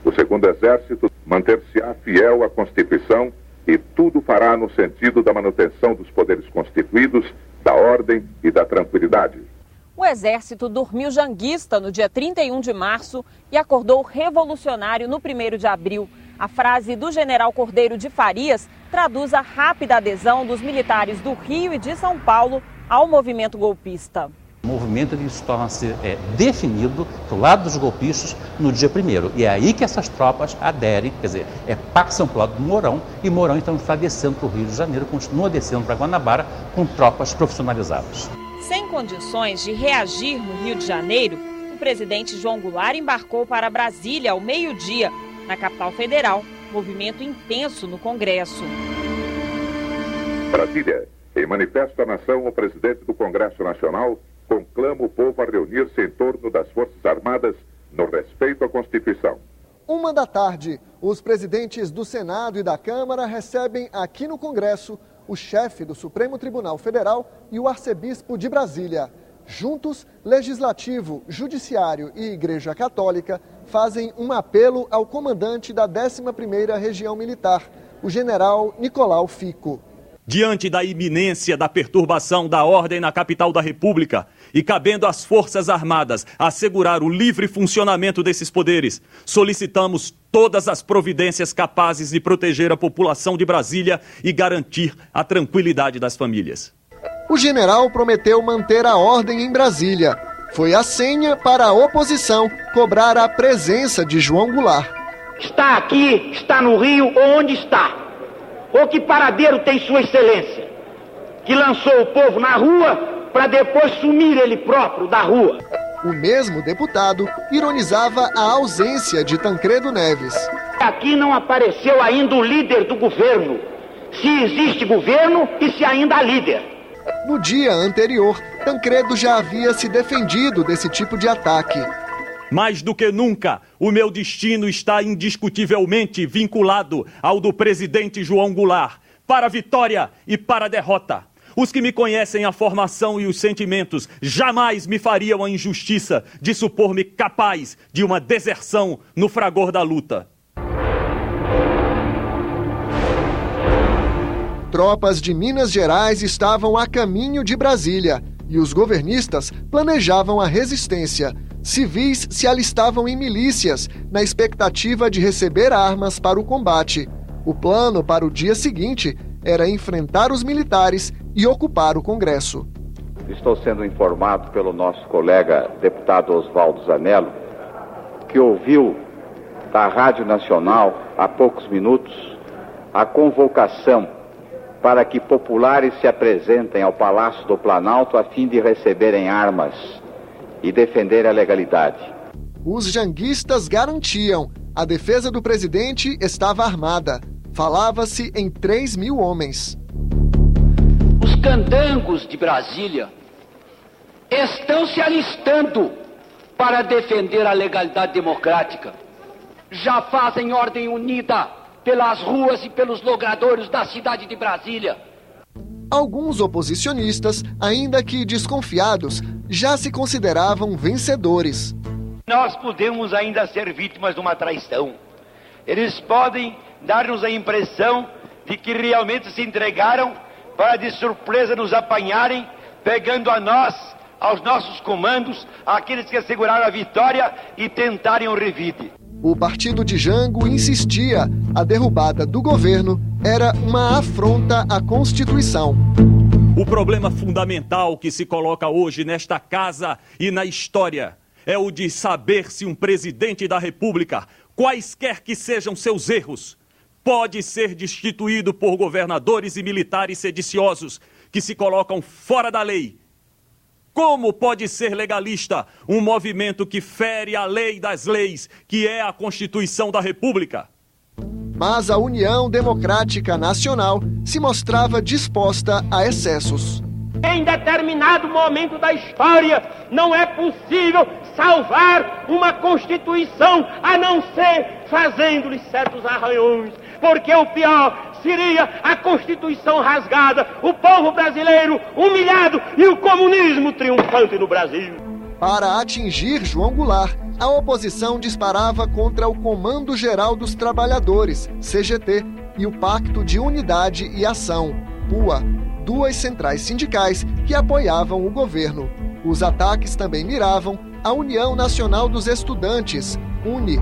O segundo exército manter-se-á fiel à Constituição e tudo fará no sentido da manutenção dos poderes constituídos, da ordem e da tranquilidade. O Exército dormiu janguista no dia 31 de março e acordou revolucionário no 1º de abril. A frase do general Cordeiro de Farias traduz a rápida adesão dos militares do Rio e de São Paulo ao movimento golpista. O movimento se torna-se definido do lado dos golpistas no dia 1º. E é aí que essas tropas aderem, quer dizer, passam para o lado do Mourão, e Mourão então está descendo para o Rio de Janeiro, continua descendo para Guanabara com tropas profissionalizadas. Sem condições de reagir no Rio de Janeiro, o presidente João Goulart embarcou para Brasília ao meio-dia. Na capital federal, movimento intenso no Congresso. Brasília, em manifesto à nação, o presidente do Congresso Nacional conclama o povo a reunir-se em torno das Forças Armadas no respeito à Constituição. 13h, os presidentes do Senado e da Câmara recebem aqui no Congresso o chefe do Supremo Tribunal Federal e o arcebispo de Brasília. Juntos, Legislativo, Judiciário e Igreja Católica fazem um apelo ao comandante da 11ª Região Militar, o general Nicolau Fico. Diante da iminência da perturbação da ordem na capital da República e cabendo às Forças Armadas assegurar o livre funcionamento desses poderes, solicitamos todas as providências capazes de proteger a população de Brasília e garantir a tranquilidade das famílias. O general prometeu manter a ordem em Brasília. Foi a senha para a oposição cobrar a presença de João Goulart. Está aqui, está no Rio, ou onde está? Ou que paradeiro tem Sua Excelência, que lançou o povo na rua para depois sumir ele próprio da rua? O mesmo deputado ironizava a ausência de Tancredo Neves. Aqui não apareceu ainda o líder do governo. Se existe governo e se ainda há líder. No dia anterior, Tancredo já havia se defendido desse tipo de ataque. Mais do que nunca, o meu destino está indiscutivelmente vinculado ao do presidente João Goulart, para a vitória e para a derrota. Os que me conhecem a formação e os sentimentos jamais me fariam a injustiça de supor-me capaz de uma deserção no fragor da luta. Tropas de Minas Gerais estavam a caminho de Brasília e os governistas planejavam a resistência. Civis se alistavam em milícias, na expectativa de receber armas para o combate. O plano para o dia seguinte era enfrentar os militares e ocupar o Congresso. Estou sendo informado pelo nosso colega deputado Oswaldo Zanello, que ouviu da Rádio Nacional, há poucos minutos, a convocação para que populares se apresentem ao Palácio do Planalto a fim de receberem armas e defender a legalidade. Os janguistas garantiam: a defesa do presidente estava armada. Falava-se em 3.000 homens. Os candangos de Brasília estão se alistando para defender a legalidade democrática. Já fazem ordem unida pelas ruas e pelos logradouros da cidade de Brasília. Alguns oposicionistas, ainda que desconfiados, já se consideravam vencedores. Nós podemos ainda ser vítimas de uma traição. Eles podem dar-nos a impressão de que realmente se entregaram para de surpresa nos apanharem, pegando a nós, aos nossos comandos, aqueles que asseguraram a vitória e tentarem o revide. O partido de Jango insistia: a derrubada do governo era uma afronta à Constituição. O problema fundamental que se coloca hoje nesta casa e na história é o de saber se um presidente da República, quaisquer que sejam seus erros, pode ser destituído por governadores e militares sediciosos que se colocam fora da lei. Como pode ser legalista um movimento que fere a lei das leis, que é a Constituição da República? Mas a União Democrática Nacional se mostrava disposta a excessos. Em determinado momento da história, não é possível salvar uma Constituição a não ser fazendo-lhe certos arranhões, porque o pior seria a Constituição rasgada, o povo brasileiro humilhado e o comunismo triunfante no Brasil. Para atingir João Goulart, a oposição disparava contra o Comando Geral dos Trabalhadores, CGT, e o Pacto de Unidade e Ação, PUA, duas centrais sindicais que apoiavam o governo. Os ataques também miravam a União Nacional dos Estudantes, UNE.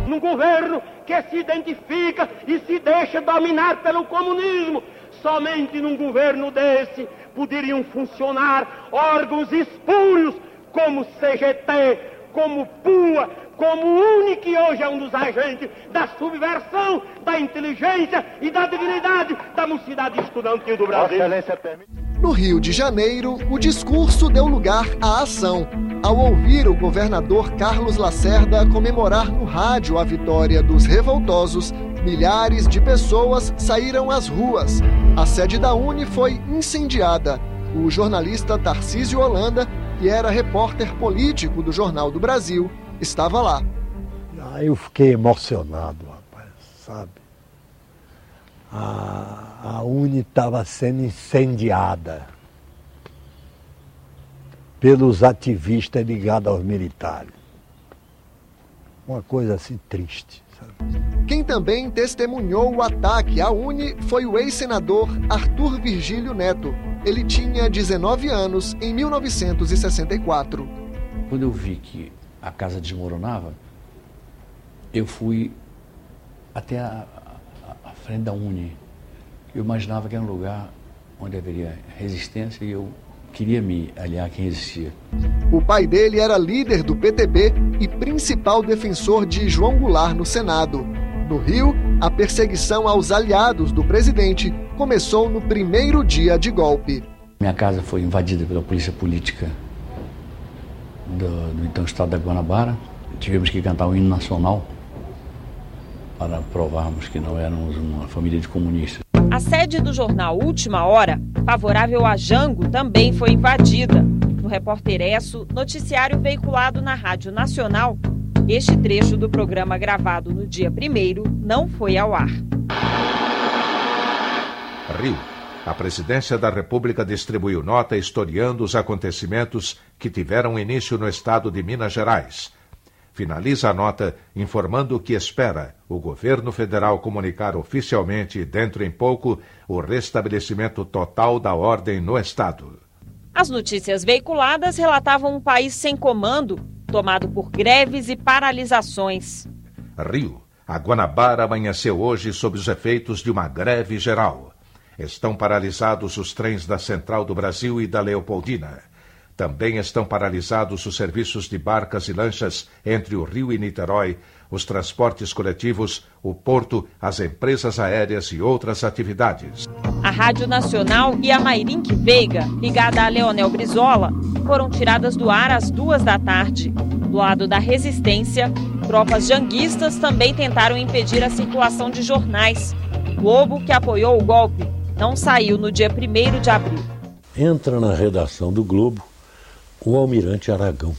Num governo que se identifica e se deixa dominar pelo comunismo, somente num governo desse poderiam funcionar órgãos espúrios como CGT, como PUA, como UNE, que hoje é um dos agentes da subversão, da inteligência e da dignidade da mocidade estudantil do Brasil. No Rio de Janeiro, o discurso deu lugar à ação. Ao ouvir o governador Carlos Lacerda comemorar no rádio a vitória dos revoltosos, milhares de pessoas saíram às ruas. A sede da UNE foi incendiada. O jornalista Tarcísio Holanda, que era repórter político do Jornal do Brasil, estava lá. Aí eu fiquei emocionado, rapaz, sabe? A UNE estava sendo incendiada pelos ativistas ligados aos militares. Uma coisa assim triste, sabe? Quem também testemunhou o ataque à UNE foi o ex-senador Arthur Virgílio Neto. Ele tinha 19 anos em 1964. Quando eu vi que a casa desmoronava, eu fui até a frente da UNE. Eu imaginava que era um lugar onde haveria resistência e eu queria me aliar a quem existia. O pai dele era líder do PTB e principal defensor de João Goulart no Senado. No Rio, a perseguição aos aliados do presidente começou no primeiro dia de golpe. Minha casa foi invadida pela polícia política do então estado da Guanabara. Tivemos que cantar o hino nacional para provarmos que não éramos uma família de comunistas. A sede do jornal Última Hora, favorável a Jango, também foi invadida. No Repórter Esso, noticiário veiculado na Rádio Nacional, este trecho do programa gravado no dia 1º não foi ao ar. Rio. A Presidência da República distribuiu nota historiando os acontecimentos que tiveram início no estado de Minas Gerais. Finaliza a nota informando que espera o governo federal comunicar oficialmente, dentro em pouco, o restabelecimento total da ordem no estado. As notícias veiculadas relatavam um país sem comando, tomado por greves e paralisações. Rio. A Guanabara amanheceu hoje sob os efeitos de uma greve geral. Estão paralisados os trens da Central do Brasil e da Leopoldina. Também estão paralisados os serviços de barcas e lanchas entre o Rio e Niterói, os transportes coletivos, o porto, as empresas aéreas e outras atividades. A Rádio Nacional e a Mairink Veiga, ligada a Leonel Brizola, foram tiradas do ar às 14h. Do lado da resistência, tropas janguistas também tentaram impedir a circulação de jornais. O Globo, que apoiou o golpe, não saiu no dia 1º de abril. Entra na redação do Globo o Almirante Aragão.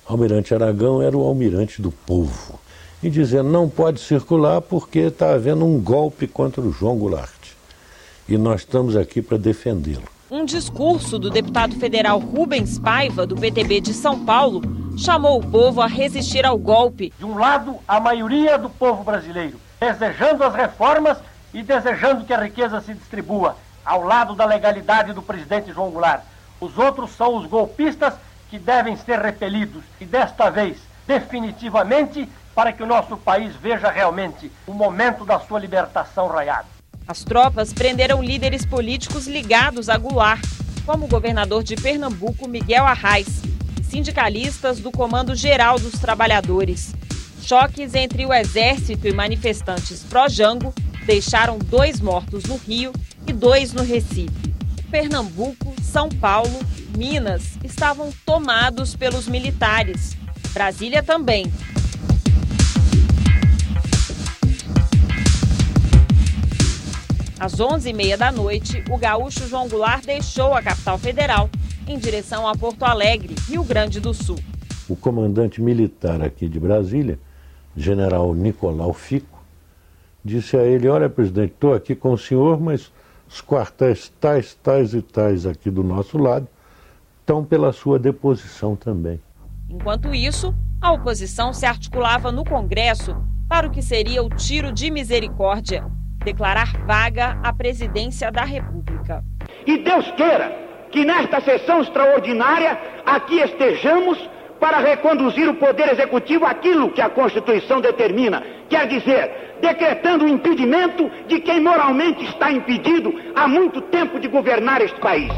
O Almirante Aragão era o almirante do povo. E dizendo, não pode circular porque está havendo um golpe contra o João Goulart. E nós estamos aqui para defendê-lo. Um discurso do deputado federal Rubens Paiva, do PTB de São Paulo, chamou o povo a resistir ao golpe. De um lado, a maioria do povo brasileiro, desejando as reformas e desejando que a riqueza se distribua, ao lado da legalidade do presidente João Goulart. Os outros são os golpistas que devem ser repelidos. E desta vez, definitivamente, para que o nosso país veja realmente o momento da sua libertação raiado. As tropas prenderam líderes políticos ligados a Goulart, como o governador de Pernambuco, Miguel Arraes, e sindicalistas do Comando Geral dos Trabalhadores. Choques entre o exército e manifestantes pró-Jango deixaram 2 mortos no Rio e 2 no Recife. Pernambuco, São Paulo, Minas estavam tomados pelos militares. Brasília também. Às 11h30 da noite, o gaúcho João Goulart deixou a capital federal em direção a Porto Alegre, Rio Grande do Sul. O comandante militar aqui de Brasília, general Nicolau Fico, disse a ele: olha, presidente, estou aqui com o senhor, mas os quartéis tais e tais aqui do nosso lado estão pela sua deposição também. Enquanto isso, a oposição se articulava no Congresso para o que seria o tiro de misericórdia, declarar vaga à presidência da República. E Deus queira que nesta sessão extraordinária aqui estejamos para reconduzir o Poder Executivo àquilo que a Constituição determina, quer dizer, decretando o impedimento de quem moralmente está impedido há muito tempo de governar este país.